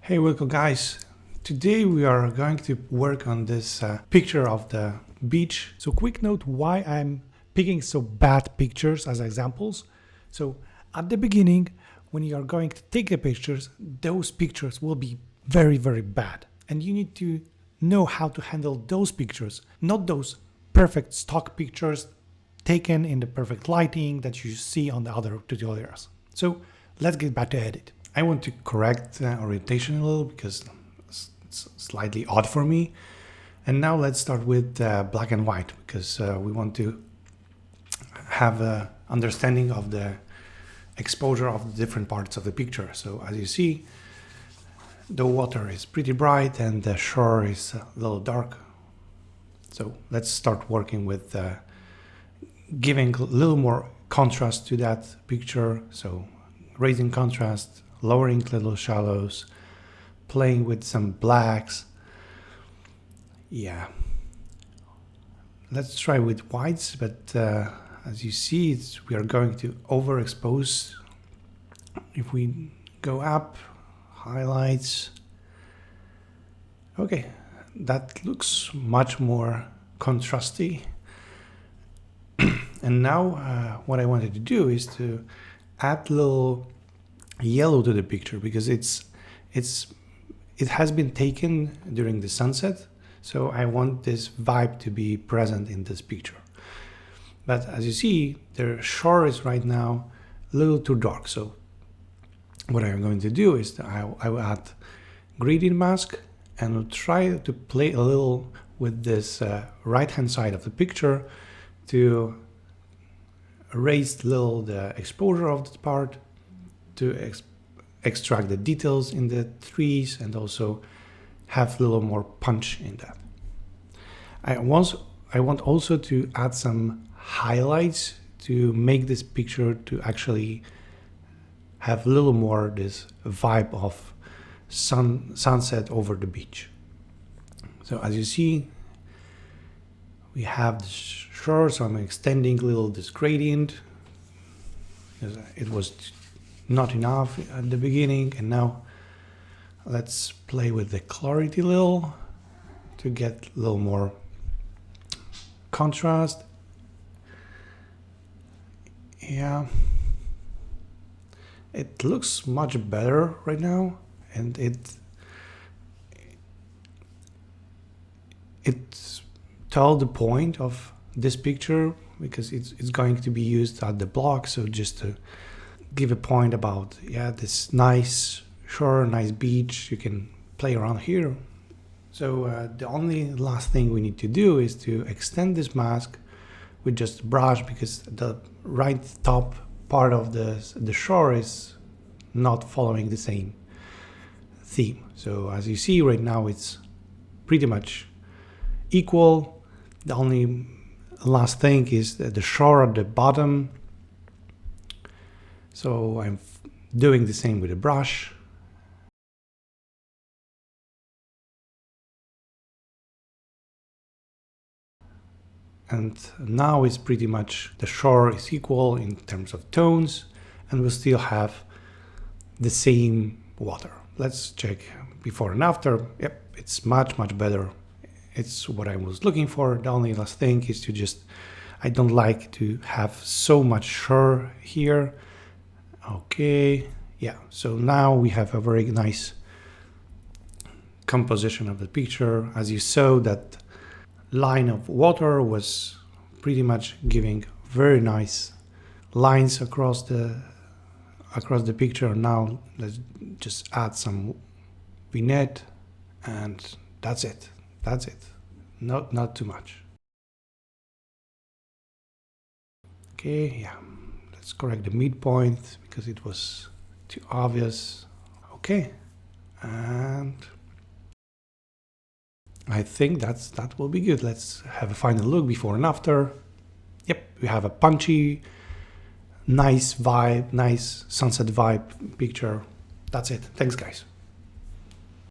Hey, welcome guys. Today we are going to work on this picture of the beach. So quick note why I'm picking so bad pictures as examples. So at the beginning, when you are going to take the pictures, those pictures will be very, very bad. And you need to know how to handle those pictures, not those perfect stock pictures taken in the perfect lighting that you see on the other tutorials. So let's get back to edit. I want to correct orientation a little because it's slightly odd for me. And now let's start with black and white because we want to have an understanding of the exposure of the different parts of the picture. So as you see, the water is pretty bright and the shore is a little dark. So let's start working with giving a little more contrast to that picture. So raising contrast, lowering little shallows, playing with some blacks. Yeah. Let's try with whites, but as you see, we are going to overexpose. If we go up, highlights. Okay, that looks much more contrasty. And now what I wanted to do is to add a little yellow to the picture because it has been taken during the sunset, so I want this vibe to be present in this picture. But as you see, the shore is right now a little too dark, so what I'm going to do is I will add gradient mask and will try to play a little with this right hand side of the picture to raise a little the exposure of the part, to extract the details in the trees and also have a little more punch in that. I want also to add some highlights to make this picture to actually have a little more this vibe of sunset over the beach. So as you see, we have the shore, so I'm extending a little this gradient because it was not enough at the beginning, and now let's play with the clarity a little to get a little more contrast. Yeah, it looks much better right now, and it tells the point of this picture because it's going to be used at the block. So just to give a point about, yeah, this nice shore, nice beach, you can play around here. So the only last thing we need to do is to extend this mask with just a brush because the right top part of the shore is not following the same theme. So as you see right now, it's pretty much equal. The only last thing is the shore at the bottom. So I'm doing the same with a brush. And now it's pretty much the shore is equal in terms of tones, and we'll still have the same water. Let's check before and after. Yep, it's much better. It's what I was looking for. The only last thing is to just, I don't like to have so much shore here. Okay, yeah, so now we have a very nice composition of the picture. As you saw, that line of water was pretty much giving very nice lines across the picture. Now let's just add some vignette and that's it. Not too much. Okay, yeah. Let's correct the midpoint because it was too obvious. Okay, and I think that will be good. Let's have a final look before and after. Yep, we have a punchy, nice vibe, nice sunset vibe picture. That's it. Thanks, guys.